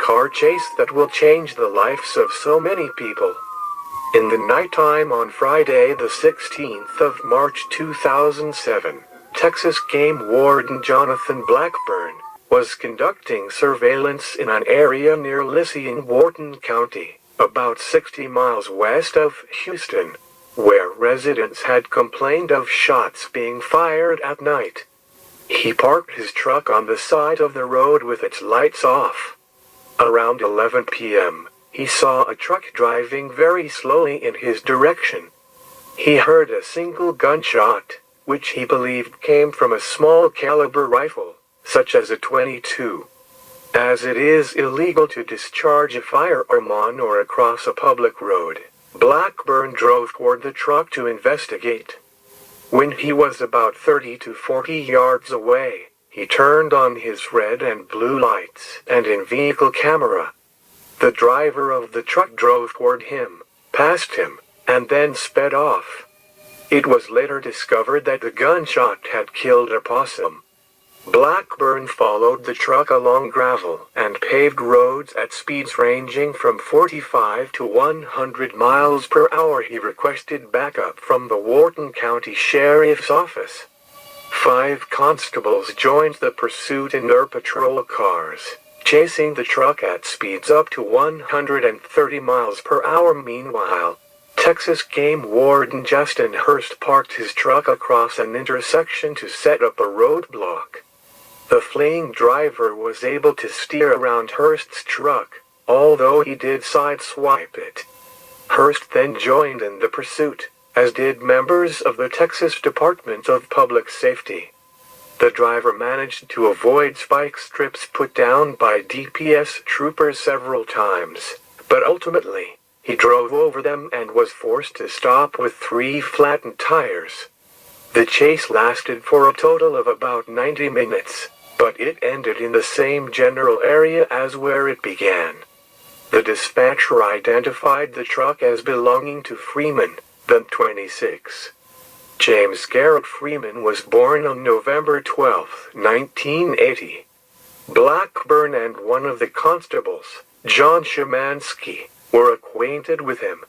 car chase that will change the lives of so many people. In the nighttime on Friday the 16th of March 2007, Texas Game Warden Jonathan Blackburn was conducting surveillance in an area near Lissy in Wharton County, about 60 miles west of Houston, where residents had complained of shots being fired at night. He parked his truck on the side of the road with its lights off. Around 11 p.m., he saw a truck driving very slowly in his direction. He heard a single gunshot, which he believed came from a small caliber rifle, such as a .22. As it is illegal to discharge a firearm on or across a public road, Blackburn drove toward the truck to investigate. When he was about 30 to 40 yards away, he turned on his red and blue lights and in-vehicle camera. The driver of the truck drove toward him, passed him, and then sped off. It was later discovered that the gunshot had killed a possum. Blackburn followed the truck along gravel and paved roads at speeds ranging from 45 to 100 miles per hour. He requested backup from the Wharton County Sheriff's Office. 5 constables joined the pursuit in their patrol cars, chasing the truck at speeds up to 130 miles per hour. Meanwhile, Texas Game Warden Justin Hurst parked his truck across an intersection to set up a roadblock. The fleeing driver was able to steer around Hurst's truck, although he did sideswipe it. Hurst then joined in the pursuit, as did members of the Texas Department of Public Safety. The driver managed to avoid spike strips put down by DPS troopers several times, but ultimately, he drove over them and was forced to stop with 3 flattened tires. The chase lasted for a total of about 90 minutes, but it ended in the same general area as where it began. The dispatcher identified the truck as belonging to Freeman, then 26. James Garrett Freeman was born on November 12, 1980. Blackburn and one of the constables, John Szymanski, were acquainted with him.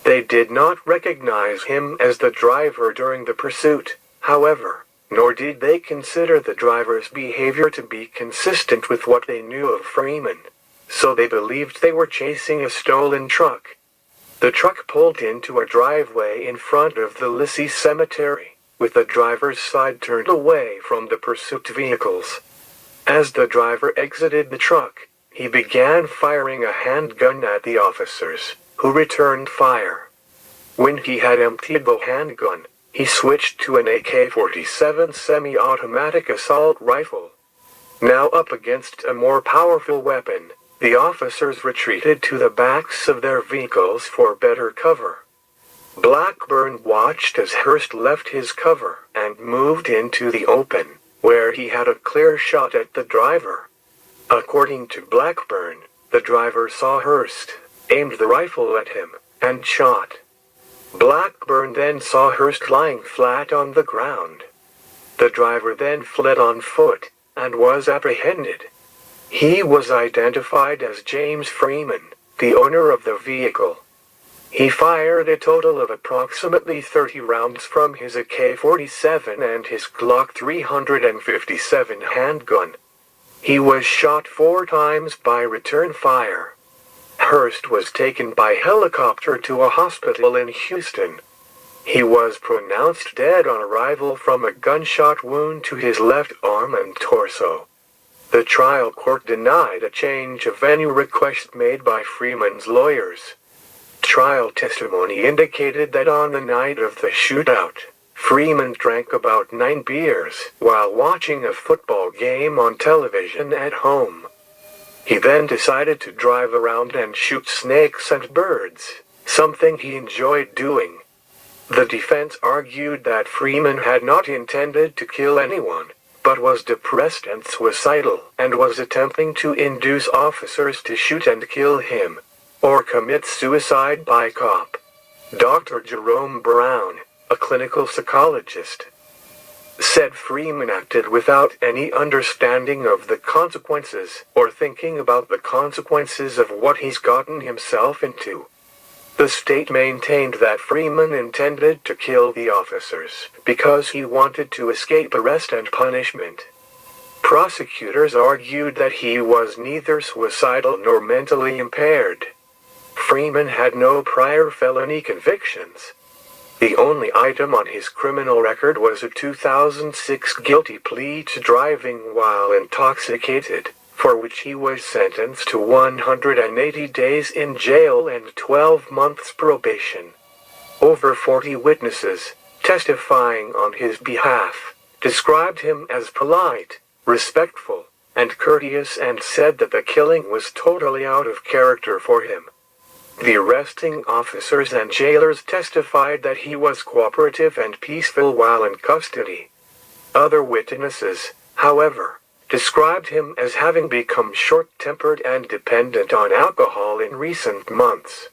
They did not recognize him as the driver during the pursuit, however, nor did they consider the driver's behavior to be consistent with what they knew of Freeman, so they believed they were chasing a stolen truck. The truck pulled into a driveway in front of the Lissy Cemetery, with the driver's side turned away from the pursuit vehicles. As the driver exited the truck, he began firing a handgun at the officers, who returned fire. When he had emptied the handgun, he switched to an AK-47 semi-automatic assault rifle. Now up against a more powerful weapon, the officers retreated to the backs of their vehicles for better cover. Blackburn watched as Hurst left his cover and moved into the open, where he had a clear shot at the driver. According to Blackburn, the driver saw Hurst, aimed the rifle at him, and shot. Blackburn then saw Hurst lying flat on the ground. The driver then fled on foot, and was apprehended. He was identified as James Freeman, the owner of the vehicle. He fired a total of approximately 30 rounds from his AK-47 and his Glock 357 handgun. He was shot 4 times by return fire. Hurst was taken by helicopter to a hospital in Houston. He was pronounced dead on arrival from a gunshot wound to his left arm and torso. The trial court denied a change of venue request made by Freeman's lawyers. Trial testimony indicated that on the night of the shootout, Freeman drank about 9 beers while watching a football game on television at home. He then decided to drive around and shoot snakes and birds, something he enjoyed doing. The defense argued that Freeman had not intended to kill anyone, but was depressed and suicidal, and was attempting to induce officers to shoot and kill him, or commit suicide by cop. Dr. Jerome Brown, a clinical psychologist, said Freeman acted without any understanding of the consequences or thinking about the consequences of what he's gotten himself into. The state maintained that Freeman intended to kill the officers because he wanted to escape arrest and punishment. Prosecutors argued that he was neither suicidal nor mentally impaired. Freeman had no prior felony convictions. The only item on his criminal record was a 2006 guilty plea to driving while intoxicated, for which he was sentenced to 180 days in jail and 12 months probation. Over 40 witnesses, testifying on his behalf, described him as polite, respectful, and courteous and said that the killing was totally out of character for him. The arresting officers and jailers testified that he was cooperative and peaceful while in custody. Other witnesses, however, described him as having become short-tempered and dependent on alcohol in recent months.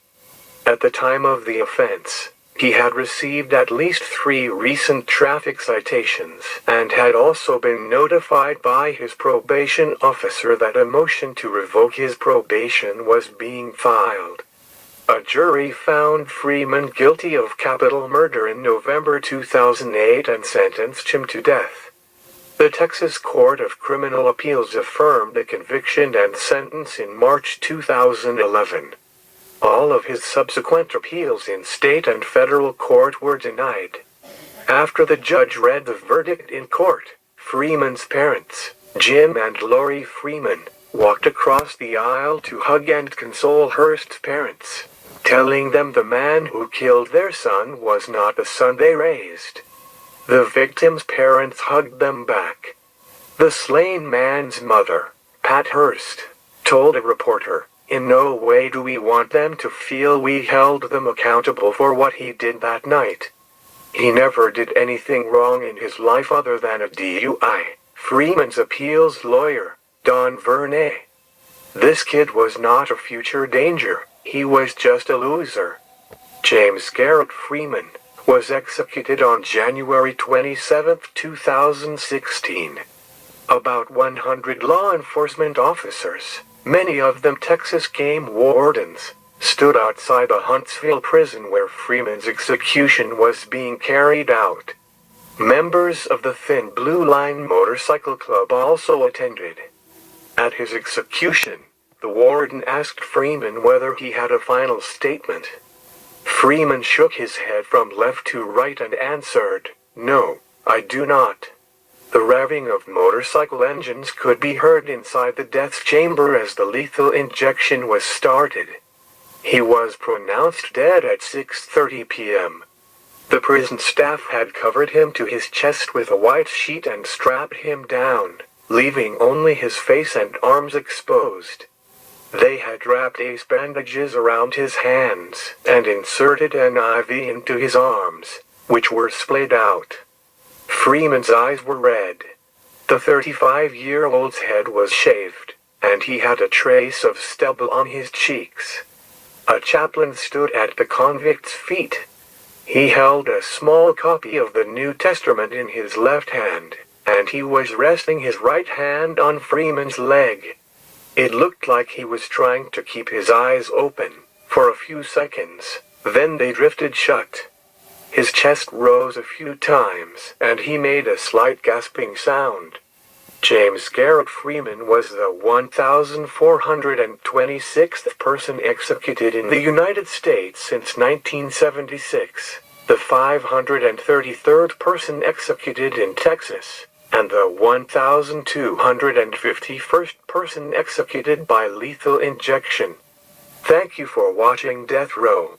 At the time of the offense, he had received at least 3 recent traffic citations and had also been notified by his probation officer that a motion to revoke his probation was being filed. A jury found Freeman guilty of capital murder in November 2008 and sentenced him to death. The Texas Court of Criminal Appeals affirmed the conviction and sentence in March 2011. All of his subsequent appeals in state and federal court were denied. After the judge read the verdict in court, Freeman's parents, Jim and Lori Freeman, walked across the aisle to hug and console Hurst's parents, telling them the man who killed their son was not the son they raised. The victim's parents hugged them back. The slain man's mother, Pat Hurst, told a reporter, "In no way do we want them to feel we held them accountable for what he did that night. He never did anything wrong in his life other than a DUI." Freeman's appeals lawyer, Don Vernay. "This kid was not a future danger, he was just a loser." James Garrett Freeman was executed on January 27, 2016. About 100 law enforcement officers, many of them Texas game wardens, stood outside the Huntsville prison where Freeman's execution was being carried out. Members of the Thin Blue Line Motorcycle Club also attended. At his execution, the warden asked Freeman whether he had a final statement. Freeman shook his head from left to right and answered, "No, I do not." The revving of motorcycle engines could be heard inside the death chamber as the lethal injection was started. He was pronounced dead at 6:30 p.m. The prison staff had covered him to his chest with a white sheet and strapped him down, leaving only his face and arms exposed. They had wrapped ace bandages around his hands and inserted an IV into his arms, which were splayed out. Freeman's eyes were red. The 35-year-old's head was shaved, and he had a trace of stubble on his cheeks. A chaplain stood at the convict's feet. He held a small copy of the New Testament in his left hand, and he was resting his right hand on Freeman's leg. It looked like he was trying to keep his eyes open for a few seconds, then they drifted shut. His chest rose a few times, and he made a slight gasping sound. James Garrett Freeman was the 1,426th person executed in the United States since 1976, the 533rd person executed in Texas, and the 1,251st person executed by lethal injection. Thank you for watching Death Row.